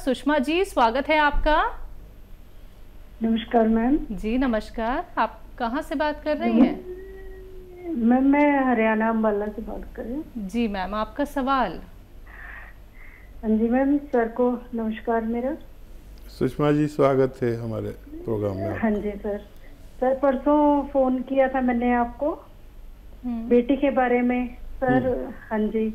सुषमा जी, स्वागत है आपका। नमस्कार मैम। जी नमस्कार, आप कहाँ से बात कर रही हैं? मैम मैं हरियाणा अम्बाला से बात कर रही हूँ। जी मैम, आपका सवाल। हाँ जी मैम, सर को नमस्कार मेरा। सुषमा जी, स्वागत है हमारे प्रोग्राम में। हाँ जी सर परसों फोन किया था मैंने आपको बेटी के बारे में सर। हाँ जी,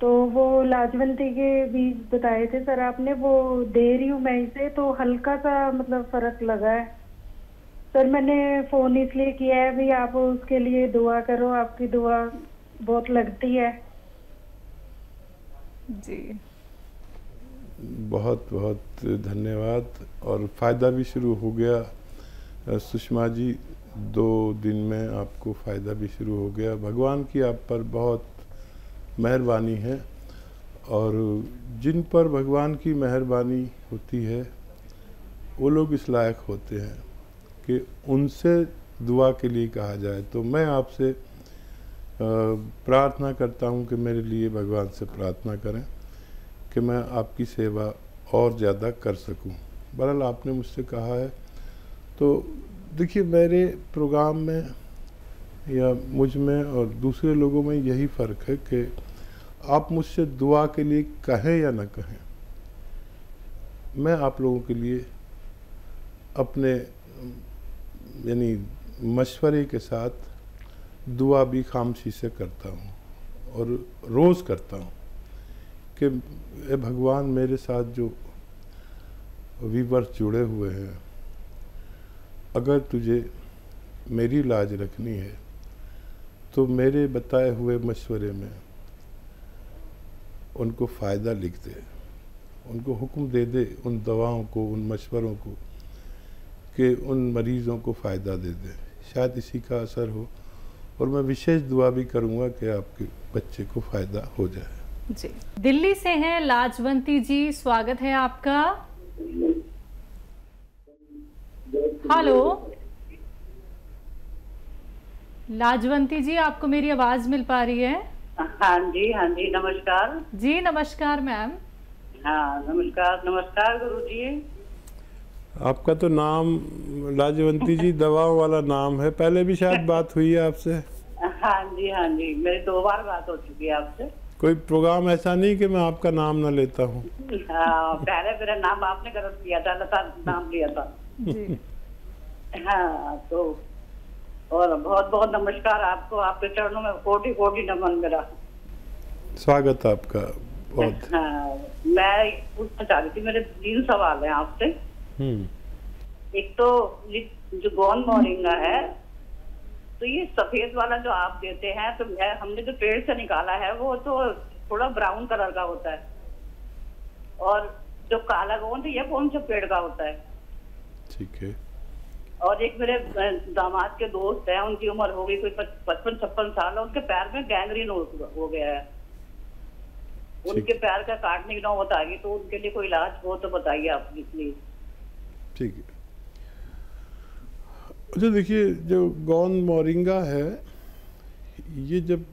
तो वो लाजवंती के बीज बताए थे सर आपने, वो दे रही हूँ मैं इसे, तो हल्का सा मतलब फर्क लगा है सर। मैंने फोन इसलिए किया है भी, आप उसके लिए दुआ करो, आपकी दुआ बहुत लगती है जी। बहुत बहुत धन्यवाद। और फ़ायदा भी शुरू हो गया सुषमा जी, 2 दिन में आपको फ़ायदा भी शुरू हो गया। भगवान की आप पर बहुत मेहरबानी है, और जिन पर भगवान की मेहरबानी होती है वो लोग इस लायक होते हैं कि उनसे दुआ के लिए कहा जाए। तो मैं आपसे प्रार्थना करता हूं कि मेरे लिए भगवान से प्रार्थना करें कि मैं आपकी सेवा और ज़्यादा कर सकूं। बहरहाल आपने मुझसे कहा है, तो देखिए मेरे प्रोग्राम में या मुझ में और दूसरे लोगों में यही फ़र्क है कि आप मुझसे दुआ के लिए कहें या ना कहें, मैं आप लोगों के लिए अपने यानी मशवरे के साथ दुआ भी खामोशी से करता हूँ और रोज़ करता हूँ कि ए भगवान, मेरे साथ जो व्यूअर्स जुड़े हुए हैं, अगर तुझे मेरी लाज रखनी है तो मेरे बताए हुए मशवरे में उनको फ़ायदा लिख दे, उनको हुक्म दे दे उन दवाओं को, उन मशवरों को, कि उन मरीज़ों को फ़ायदा दे दे। शायद इसी का असर हो, और मैं विशेष दुआ भी करूँगा कि आपके बच्चे को फ़ायदा हो जाए। जी। दिल्ली से हैं लाजवंती जी, स्वागत है आपका। हेलो लाजवंती जी, आपको मेरी आवाज मिल पा रही है? हाँ जी नमस्कार। जी नमस्कार मैम। हाँ नमस्कार गुरु जी। आपका तो नाम लाजवंती जी दवाओं वाला नाम है, पहले भी शायद बात हुई है आपसे। हाँ जी, मेरी 2 बार बात हो चुकी है आपसे। कोई प्रोग्राम ऐसा नहीं कि मैं आपका नाम ना लेता हूँ। हाँ, पहले मेरा नाम आपने गलत किया था, लता नाम लिया था जी। हाँ, तो और बहुत बहुत नमस्कार आपको, आपके चरणों में कोटि कोटि नमन मेरा। स्वागत आपका बहुत। हाँ, मैं पूछना चाह रही थी, मेरे 3 सवाल हैं आपसे। एक तो जो गोंद मोरिंगा है, तो ये सफेद वाला जो आप देते हैं, तो हमने जो पेड़ से निकाला है वो तो थोड़ा ब्राउन कलर का होता है, और जो काला गोंद ये कौन से पेड़ का होता है? ठीक है। और एक मेरे दामाद के दोस्त हैं, उनकी उम्र हो गई कोई 55-56 साल, उनके पैर में गैंग्रीन हो गया है, उनके पैर का काटने की नौबत आ गई, तो उनके लिए कोई इलाज हो तो बताइए आप प्लीज। ठीक है। अच्छा देखिए, जो गोंद मोरिंगा है, ये जब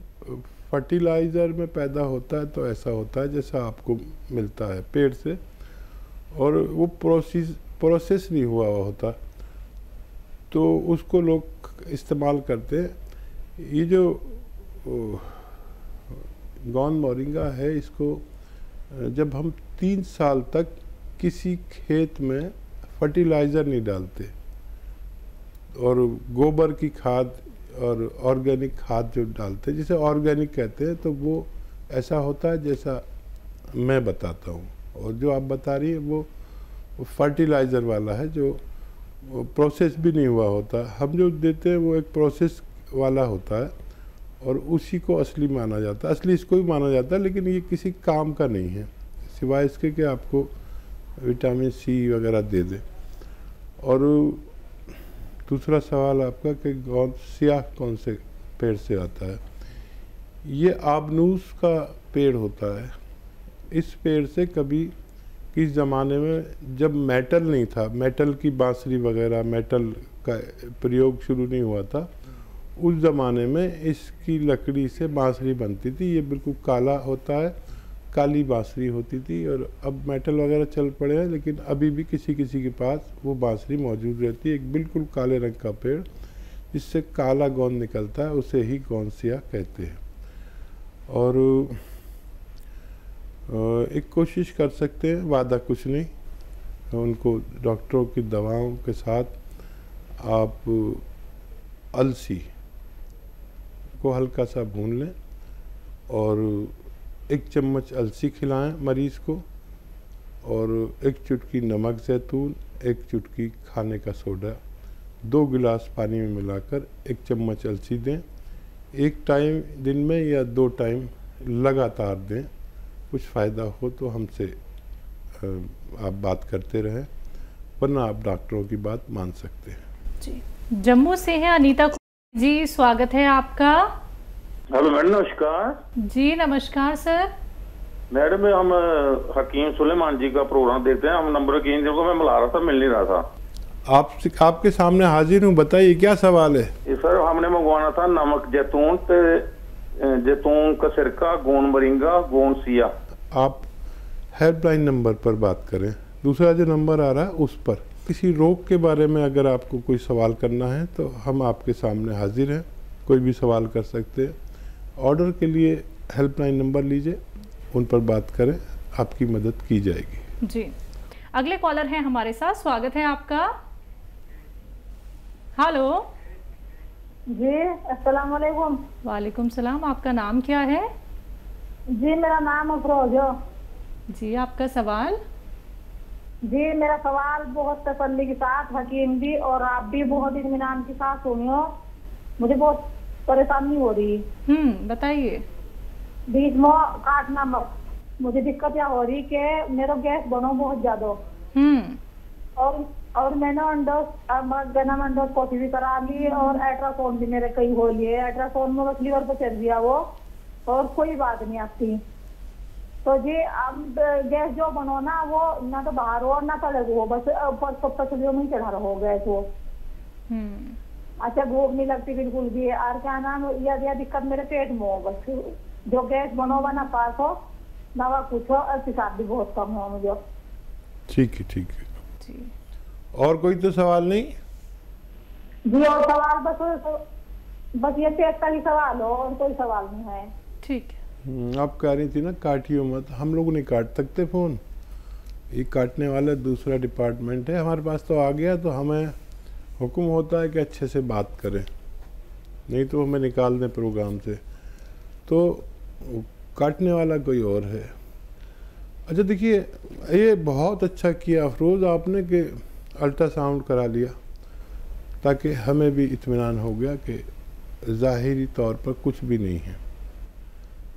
फर्टिलाइज़र में पैदा होता है तो ऐसा होता है जैसा आपको मिलता है पेड़ से, और वो प्रोसेस नहीं हुआ होता, तो उसको लोग इस्तेमाल करते हैं। ये जो गोंद मोरिंगा है, इसको जब हम 3 साल तक किसी खेत में फर्टिलाइज़र नहीं डालते और गोबर की खाद और ऑर्गेनिक खाद जो डालते हैं, जिसे ऑर्गेनिक कहते हैं, तो वो ऐसा होता है जैसा मैं बताता हूँ, और जो आप बता रही है वो फर्टिलाइज़र वाला है, जो प्रोसेस भी नहीं हुआ होता। हम जो देते हैं वो एक प्रोसेस वाला होता है, और उसी को असली माना जाता है, असली इसको भी माना जाता है, लेकिन ये किसी काम का नहीं है सिवाय इसके कि आपको विटामिन सी वगैरह दे दे। और दूसरा सवाल आपका कि गोंद स्याह कौन से पेड़ से आता है, ये आबनूस का पेड़ होता है। इस पेड़ से कभी किस ज़माने में जब मेटल नहीं था, मेटल की बांसुरी वगैरह, मेटल का प्रयोग शुरू नहीं हुआ था, उस ज़माने में इसकी लकड़ी से बांसुरी बनती थी। ये बिल्कुल काला होता है काली बांसुरी होती थी, और अब मेटल वगैरह चल पड़े हैं, लेकिन अभी भी किसी किसी के पास वो बांसुरी मौजूद रहती है। एक बिल्कुल काले रंग का पेड़ जिससे काला गोंद निकलता है, उसे ही गोंदसिया कहते हैं। और एक कोशिश कर सकते हैं, वादा कुछ नहीं, उनको डॉक्टरों की दवाओं के साथ आप अलसी को हल्का सा भून लें और 1 चम्मच अलसी खिलाएं मरीज़ को, और 1 चुटकी नमक ज़ैतून, 1 चुटकी खाने का सोडा 2 गिलास पानी में मिलाकर 1 चम्मच अलसी दें। 1 टाइम दिन में या 2 टाइम लगातार दें। कुछ फ़ायदा हो तो हमसे आप बात करते रहें, वरना आप डॉक्टरों की बात मान सकते हैं। जी, जम्मू से हैं अनीता जी, स्वागत है आपका। हेलो मैडम, नमस्कार। जी नमस्कार सर। मैडम हम हकीम सुलेमान जी का प्रोग्राम देखते हैं, हम नंबर की को मैं मिला रहा था, मिल नहीं रहा था। आपके सामने हाजिर हूँ, बताइए क्या सवाल है। सर हमने मंगवाना था नमक जैतून जैतून का सिरका, गोंद मोरिंगा, गोंद सिया। आप हेल्पलाइन नंबर पर बात करें, दूसरा जो नंबर आ रहा है उस पर। किसी रोग के बारे में अगर आपको कोई सवाल करना है तो हम आपके सामने हाजिर हैं, कोई भी सवाल कर सकते हैं। ऑर्डर के लिए हेल्पलाइन नंबर लीजिए, उन पर बात करें, आपकी मदद की जाएगी। जी, अगले कॉलर हैं हमारे साथ, स्वागत है आपका। हेलो जी, अस्सलाम वालेकुम। वालेकुम सलाम, आपका नाम क्या है? जी मेरा नाम अफरोजा। जी, आपका सवाल? जी मेरा सवाल बहुत तसल्ली के साथ हकीम भी और आप भी बहुत इत्मीनान के साथ सुनियो, मुझे बहुत परेशानी हो रही। बताइए। बीच में काटना मत, मुझे दिक्कत क्या हो रही कि मेरा गैस बनो बहुत ज्यादा। और मैंने एंडोस्कोपी भी करा ली और अल्ट्रासाउंड भी मेरे कई हो लिए। अल्ट्रासाउंड में बस लीवर पे चल दिया वो, और कोई बात नहीं आती। तो जी अब गैस जो बनो ना, वो ना तो बाहर हो ना तले हो, बस पसलियों में चढ़ा रहो गैस वो। अच्छा, भूख नहीं लगती बिल्कुल भी। और क्या नाम, यह दिक्कत मेरे पेट में हो, बस जो गैस बनो ना पास हो, दवा कुछ हो, और पेशाब भी बहुत कम हो मुझे। ठीक है, ठीक है जी। और कोई तो सवाल नहीं जी? और सवाल बस ये पेट का ही सवाल हो, और कोई सवाल नहीं है। ठीक है। आप कह रही थी ना काटियो मत, हम लोग नहीं काट सकते फ़ोन, ये काटने वाला दूसरा डिपार्टमेंट है। हमारे पास तो आ गया तो हमें हुक्म होता है कि अच्छे से बात करें, नहीं तो हमें निकाल दें प्रोग्राम से। तो काटने वाला कोई और है। अच्छा देखिए, ये बहुत अच्छा किया अफरोज़ आपने कि अल्ट्रासाउंड करा लिया, ताकि हमें भी इत्मीनान हो गया कि ज़ाहिरी तौर पर कुछ भी नहीं है।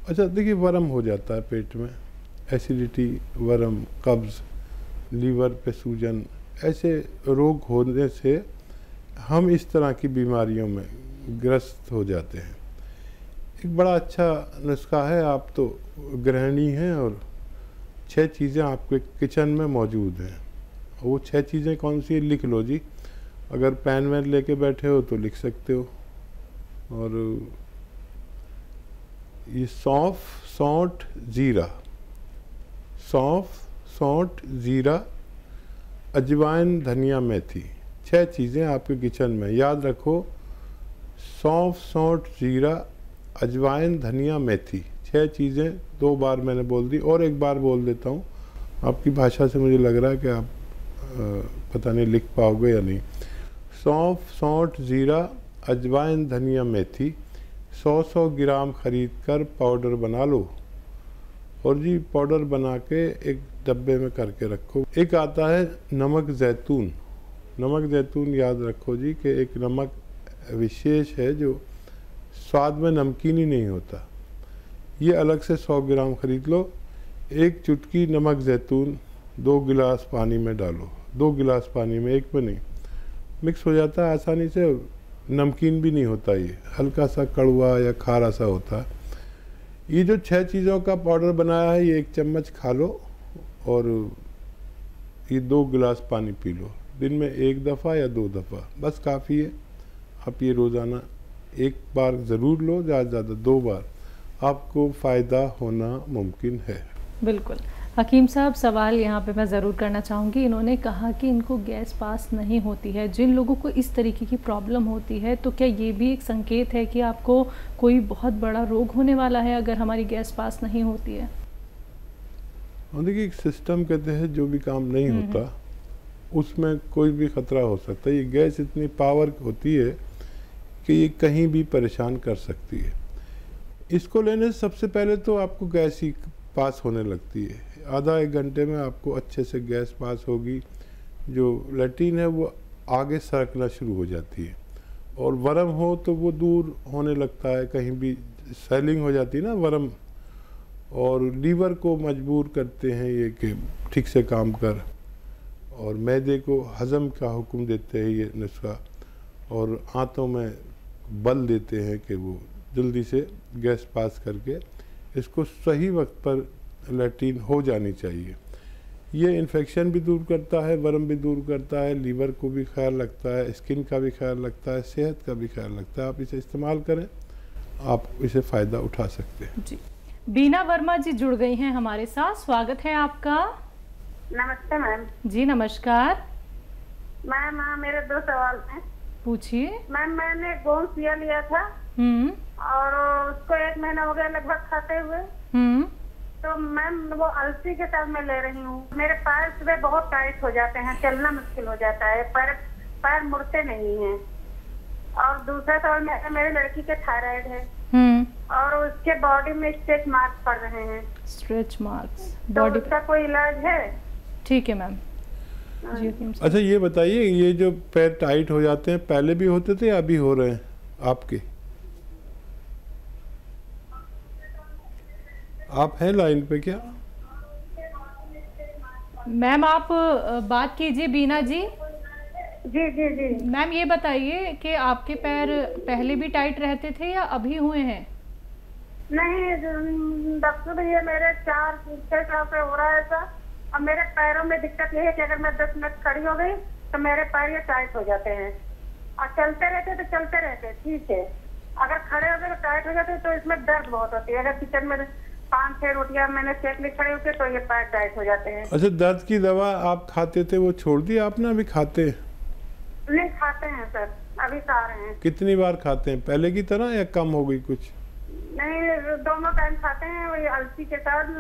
अच्छा देखिए, वर्म हो जाता है पेट में, एसिडिटी, वर्म, कब्ज़, लीवर पे सूजन, ऐसे रोग होने से हम इस तरह की बीमारियों में ग्रस्त हो जाते हैं। एक बड़ा अच्छा नुस्खा है, आप तो गृहिणी हैं और 6 चीज़ें आपके किचन में मौजूद हैं। वो 6 चीज़ें कौन सी है, लिख लो जी। अगर पेन वैन लेके बैठे हो तो लिख सकते हो। और ये सौंफ, सौंठ, ज़ीरा, सौंफ, सौंठ, ज़ीरा, अजवाइन, धनिया, मेथी, 6 चीज़ें आपके किचन में। याद रखो, सौंफ, सौंठ, ज़ीरा, अजवाइन, धनिया, मेथी, 6 चीज़ें 2 बार मैंने बोल दी, और एक बार बोल देता हूँ। आपकी भाषा से मुझे लग रहा है कि आप पता नहीं लिख पाओगे या नहीं। सौंफ, सौंठ, ज़ीरा, अजवाइन, धनिया, मेथी 100 ग्राम ख़रीद कर पाउडर बना लो, और जी पाउडर बना के एक डब्बे में करके रखो। एक आता है नमक ज़ैतून। नमक ज़ैतून याद रखो जी कि एक नमक विशेष है जो स्वाद में नमकीनी नहीं होता। ये अलग से 100 ग्राम ख़रीद लो। 1 चुटकी नमक ज़ैतून 2 गिलास पानी में डालो, 2 गिलास पानी में, एक में नहीं। मिक्स हो जाता है आसानी से, नमकीन भी नहीं होता, ये हल्का सा कड़वा या खारा सा होता है। ये जो 6 चीज़ों का पाउडर बनाया है, ये 1 चम्मच खा लो, और ये 2 गिलास पानी पी लो। दिन में 1 दफ़ा या 2 दफ़ा बस काफ़ी है। आप ये रोज़ाना 1 बार ज़रूर लो, ज़्यादा से ज़्यादा 2 बार, आपको फ़ायदा होना मुमकिन है। बिल्कुल। हकीम साहब, सवाल यहाँ पे मैं ज़रूर करना चाहूँगी। इन्होंने कहा कि इनको गैस पास नहीं होती है। जिन लोगों को इस तरीके की प्रॉब्लम होती है, तो क्या ये भी एक संकेत है कि आपको कोई बहुत बड़ा रोग होने वाला है अगर हमारी गैस पास नहीं होती है? देखिए, एक सिस्टम कहते हैं जो भी काम नहीं होता उसमें कोई भी खतरा हो सकता है। ये गैस इतनी पावर होती है कि ये कहीं भी परेशान कर सकती है। इसको लेने से सबसे पहले तो आपको गैस ही पास होने लगती है। आधा एक घंटे में आपको अच्छे से गैस पास होगी। जो लैट्रिन है वो आगे सरकना शुरू हो जाती है, और वर्म हो तो वो दूर होने लगता है, कहीं भी स्वेलिंग हो जाती है ना वर्म, और लीवर को मजबूर करते हैं ये कि ठीक से काम कर, और मैदे को हज़म का हुक्म देते हैं ये नुस्खा, और आंतों में बल देते हैं कि वो जल्दी से गैस पास करके इसको सही वक्त पर लैट्रिन हो जानी चाहिए। ये इन्फेक्शन भी दूर करता है, वर्म भी दूर करता है, लीवर को भी ख्याल रखता है, स्किन का भी ख्याल रखता है, सेहत का भी ख्याल रखता है। आप इसे इस्तेमाल करें, आप इसे फ़ायदा उठा सकते हैं। जी। बीना वर्मा जी जुड़ गई हैं हमारे साथ, स्वागत है आपका। नमस्ते मैम। जी नमस्कार। मैम मेरे 2 सवाल हैं। पूछिए। मैम मैंने गोंसिया लिया था और उसको 1 महीना हो गया लगभग खाते हुए। तो मैम वो अलसी के साथ मैं ले रही हूँ। मेरे पैर सुबह बहुत टाइट हो जाते हैं, चलना मुश्किल हो जाता है, पैर मुड़ते नहीं हैं। और दूसरा सवाल, मेरे लड़की के थायराइड है और उसके बॉडी में स्ट्रेच मार्क्स पड़ रहे हैं। स्ट्रेच मार्क्स तो बॉडी उसका कोई इलाज है? ठीक है मैम। अच्छा, ये बताइए, ये जो पैर टाइट हो जाते हैं पहले भी होते थे या अभी हो रहे हैं आपके? आप हैं लाइन पे क्या? मैम आप बात कीजिए बीना जी। जी जी जी। मैम ये बताइए कि आपके पैर पहले भी टाइट रहते थे या अभी हुए हैं? नहीं डॉक्टर भैया, मेरे 4-6 साल से हो रहा है ऐसा। अब मेरे पैरों में दिक्कत ये है कि अगर मैं 10 मिनट खड़ी हो गई तो मेरे पैर ये टाइट हो जाते हैं, और चलते रहते तो चलते रहते ठीक है, अगर खड़े हो गए तो टाइट हो जाते, तो इसमें दर्द बहुत होती है। अगर किचन में 5-6 रोटियां मैंने सेक ली खड़े होके तो ये पैर टाइट हो जाते हैं। अच्छा, दर्द की दवा आप खाते थे वो छोड़ दी आपने? अभी खाते हैं? नहीं खाते हैं सर, अभी खा रहे हैं। कितनी बार खाते हैं, पहले की तरह या कम हो गई कुछ? नहीं, दोनों टाइम खाते हैं, वही अलसी के साथ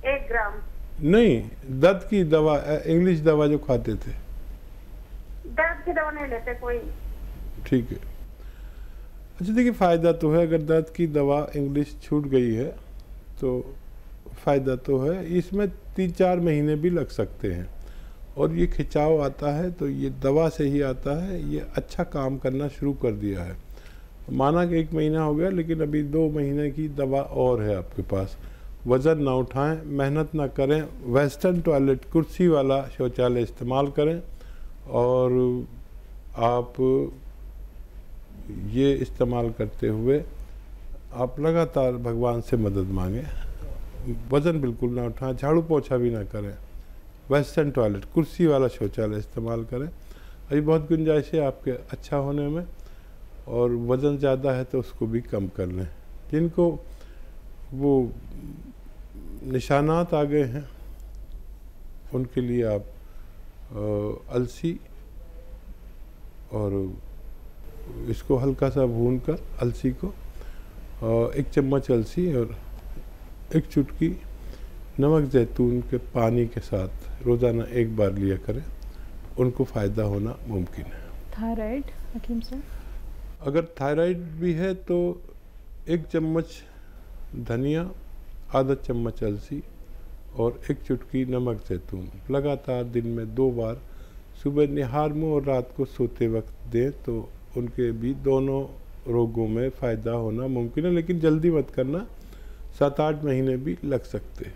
1 ग्राम। नहीं, दर्द की दवा, इंग्लिश दवा जो खाते थे। दर्द की दवा नहीं लेते कोई। ठीक है। अच्छा देखिए, फ़ायदा तो है, अगर दर्द की दवा इंग्लिश छूट गई है तो फ़ायदा तो है। इसमें 3-4 महीने भी लग सकते हैं, और ये खिंचाव आता है तो ये दवा से ही आता है। ये अच्छा काम करना शुरू कर दिया है, माना कि 1 महीना हो गया, लेकिन अभी 2 महीने की दवा और है आपके पास। वज़न ना उठाएं, मेहनत ना करें, वेस्टर्न टॉयलेट कुर्सी वाला शौचालय इस्तेमाल करें, और आप ये इस्तेमाल करते हुए आप लगातार भगवान से मदद मांगें। वज़न बिल्कुल ना उठाएं, झाड़ू पोछा भी ना करें, वेस्टर्न टॉयलेट कुर्सी वाला शौचालय इस्तेमाल करें। अभी बहुत गुंजाइश है आपके अच्छा होने में, और वज़न ज़्यादा है तो उसको भी कम कर लें। जिनको वो निशानात आ गए हैं उनके लिए आप अलसी और इसको हल्का सा भूनकर अलसी को 1 चम्मच अलसी और 1 चुटकी नमक जैतून के पानी के साथ रोज़ाना 1 बार लिया करें, उनको फ़ायदा होना मुमकिन है। थायराइड हकीम साहब? अगर थायराइड भी है तो 1 चम्मच धनिया, आधा चम्मच अलसी और 1 चुटकी नमक जैतून लगातार दिन में 2 बार सुबह निहार में और रात को सोते वक्त दें, तो उनके भी दोनों रोगों में फ़ायदा होना मुमकिन है। लेकिन जल्दी मत करना, 7-8 महीने भी लग सकते हैं।